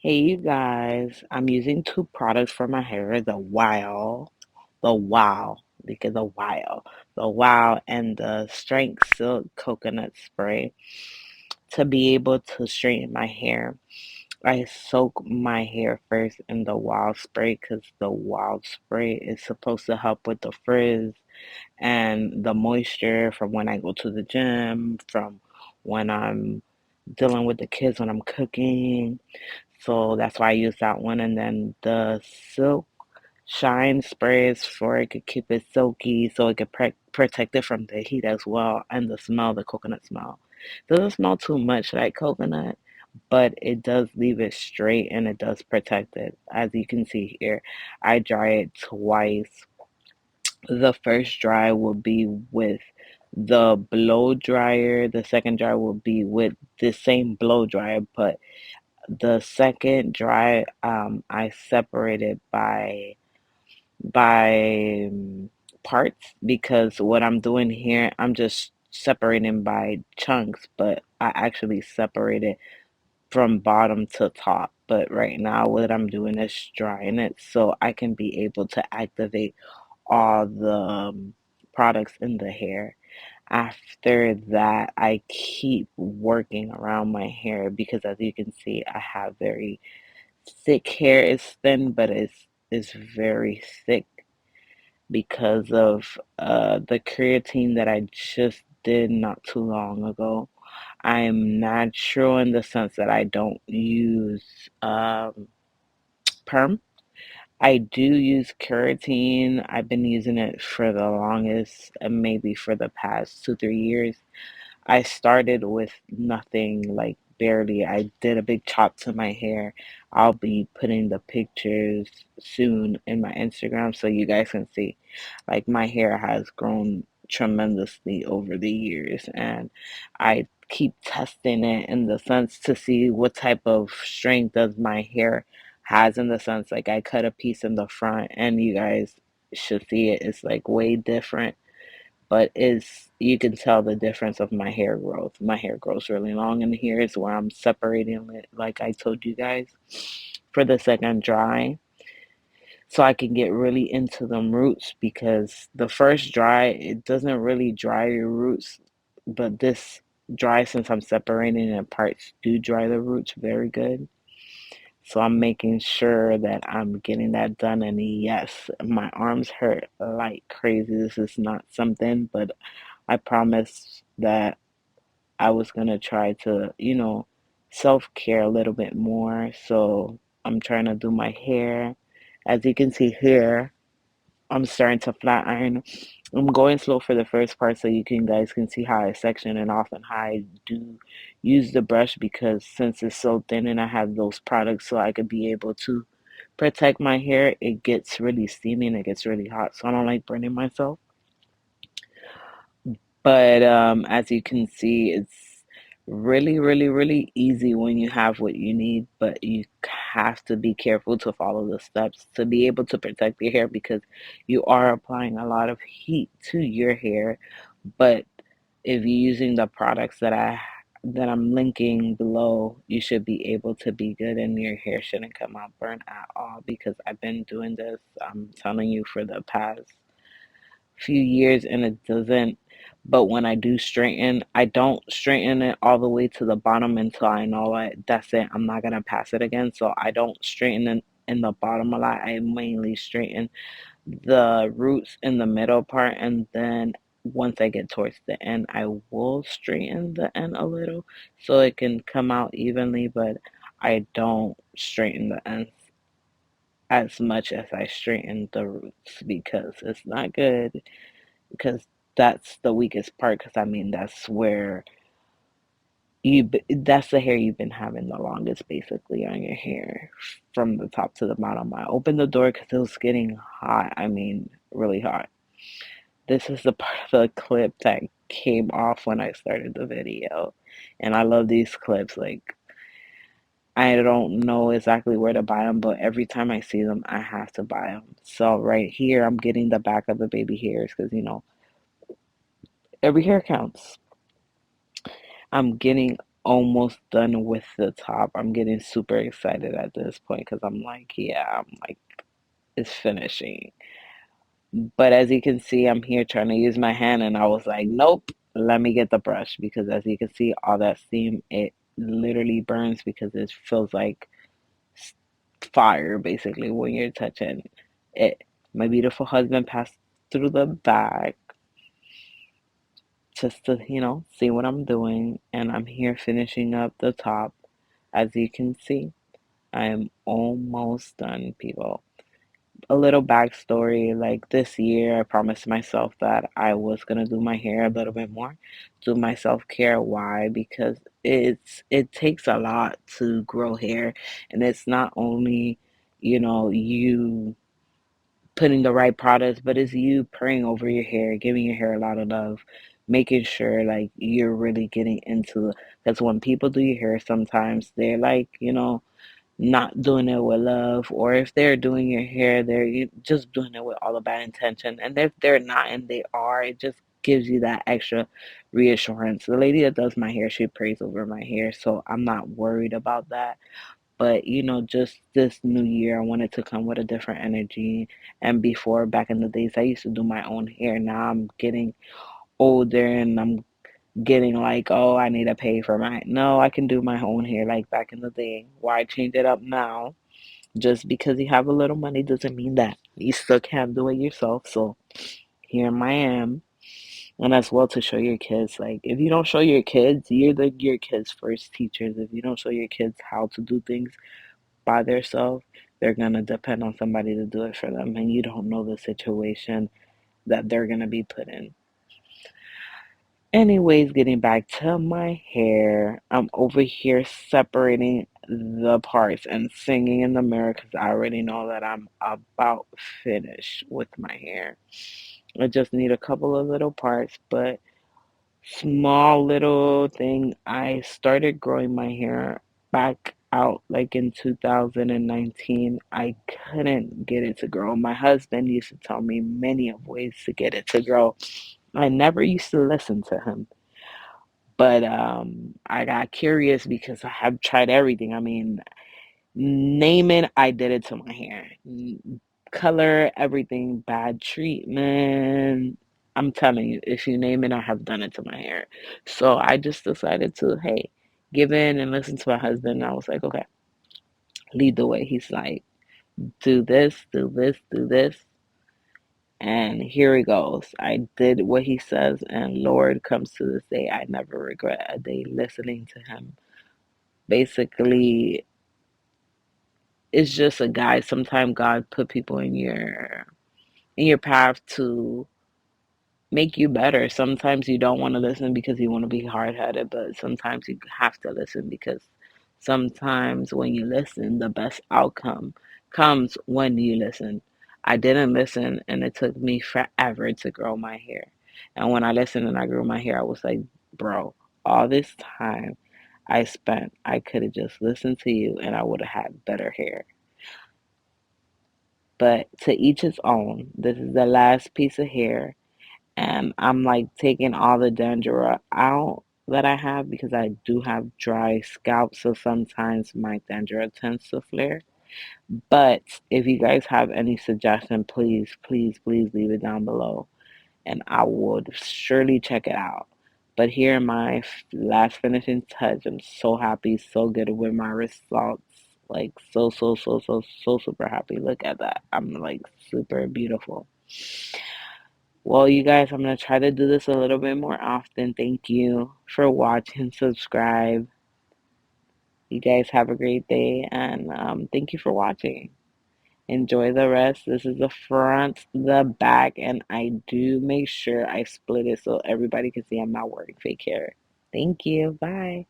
Hey you guys, I'm using two products for my hair, because the Wow and the Strength Silk Coconut Spray to be able to straighten my hair. I soak my hair first in the Wow spray because the Wow spray is supposed to help with the frizz and the moisture from when I go to the gym, from when I'm dealing with the kids when I'm cooking. So that's why I use that one. And then the silk shine sprays for it could keep it silky so it could protect it from the heat as well. And the smell, the coconut smell. Doesn't smell too much like coconut, but it does leave it straight and it does protect it. As you can see here, I dry it twice. The first dry will be with the blow dryer. The second dry will be with the same blow dryer, but the second dry, I separated by parts because what I'm doing here, I'm just separating by chunks, but I actually separated from bottom to top. But right now, what I'm doing is drying it so I can be able to activate all the products in the hair. After that, I keep working around my hair because as you can see, I have very thick hair. It's thin, but it's very thick because of the creatine that I just did not too long ago. I am natural in the sense that I don't use perm. I do use keratin. I've been using it for the longest, maybe for the past 2, 3 years. I started with nothing, like barely. I did a big chop to my hair. I'll be putting the pictures soon in my Instagram so you guys can see. Like my hair has grown tremendously over the years, and I keep testing it in the sense to see what type of strength does my hair has in the sense like I cut a piece in the front and you guys should see it. It's like way different, but is you can tell the difference of my hair growth. My hair grows really long, and here's where I'm separating it, like I told you guys, for the second dry, so I can get really into them roots because the first dry it doesn't really dry your roots, but this dry since I'm separating it in parts do dry the roots very good. So I'm making sure that I'm getting that done. And yes, my arms hurt like crazy. This is not something, but I promised that I was gonna try to, self-care a little bit more. So I'm trying to do my hair. As you can see here, I'm starting to flat iron. I'm going slow for the first part so you can guys can see how I section it off and how I do use the brush because since it's so thin and I have those products so I could be able to protect my hair, it gets really steamy and it gets really hot. So I don't like burning myself. But as you can see, it's really, really, really easy when you have what you need, but you have to be careful to follow the steps to be able to protect your hair because you are applying a lot of heat to your hair. But if you're using the products that I'm linking below, you should be able to be good and your hair shouldn't come out burnt at all because I've been doing this, I'm telling you, for the past few years and it doesn't. But when I do straighten, I don't straighten it all the way to the bottom until I know that's it. I'm not gonna pass it again. So I don't straighten in the bottom a lot. I mainly straighten the roots in the middle part, and then once I get towards the end, I will straighten the end a little so it can come out evenly, but I don't straighten the ends as much as I straighten the roots because it's not good because that's the weakest part because I mean that's the hair you've been having the longest basically on your hair from the top to the bottom. I opened the door because it was getting hot. I mean, really hot. This is the part of the clip that came off when I started the video, and I love these clips. Like I don't know exactly where to buy them, but every time I see them, I have to buy them. So right here, I'm getting the back of the baby hairs because every hair counts. I'm getting almost done with the top. I'm getting super excited at this point because I'm like, yeah, I'm like, it's finishing. But as you can see, I'm here trying to use my hand, and I was like, nope, let me get the brush because as you can see, all that steam, it literally burns because it feels like fire basically when you're touching it. My beautiful husband passed through the back just to, see what I'm doing, and I'm here finishing up the top. As you can see, I am almost done, people. A little backstory, like this year I promised myself that I was gonna do my hair a little bit more, do my self-care. Why? Because it takes a lot to grow hair, and it's not only you putting the right products, but it's you praying over your hair, giving your hair a lot of love, making sure like you're really getting into, because when people do your hair sometimes they're like, not doing it with love, or if they're doing your hair, just doing it with all the bad intention. And if they're not and they are, it just gives you that extra reassurance. The lady that does my hair, she prays over my hair, so I'm not worried about that. But just this new year, I wanted to come with a different energy. And before, back in the days, I used to do my own hair. Now I'm getting older and I'm getting like, oh, I need to pay for my. No, I can do my own hair like back in the day. Why change it up now? Just because you have a little money doesn't mean that you still can't do it yourself. So here I am. And as well to show your kids, like if you don't show your kids, you're your kids' first teachers. If you don't show your kids how to do things by themselves, they're gonna depend on somebody to do it for them, and you don't know the situation that they're gonna be put in. Anyways, getting back to my hair, I'm over here separating the parts and singing in the mirror because I already know that I'm about finished with my hair. I just need a couple of little parts, but small little thing. I started growing my hair back out like in 2019. I couldn't get it to grow. My husband used to tell me many of ways to get it to grow. I never used to listen to him. But I got curious because I have tried everything. I mean, name it, I did it to my hair. Color, everything, bad treatment. I'm telling you, if you name it, I have done it to my hair. So I just decided to, hey, give in and listen to my husband. And I was like, okay, lead the way. He's like, do this, do this, do this. And here he goes. I did what he says, and Lord, comes to this day, I never regret a day listening to him. Basically, it's just a guide. Sometimes God put people in your path to make you better. Sometimes you don't want to listen because you want to be hard headed, but sometimes you have to listen because sometimes when you listen, the best outcome comes when you listen. I didn't listen, and it took me forever to grow my hair. And when I listened and I grew my hair, I was like, bro, all this time I spent, I could have just listened to you and I would have had better hair. But to each his own. This is the last piece of hair, and I'm like taking all the dandruff out that I have because I do have dry scalp, so sometimes my dandruff tends to flare. But if you guys have any suggestion, please, please, please leave it down below, and I would surely check it out. But here, my last finishing touch. I'm so happy, so good with my results. Like so, so, so, so, so super happy. Look at that. I'm like super beautiful. Well, you guys, I'm going to try to do this a little bit more often. Thank you for watching. Subscribe. You guys have a great day, and thank you for watching. Enjoy the rest. This is the front, the back, and I do make sure I split it so everybody can see I'm not wearing fake hair. Thank you. Bye.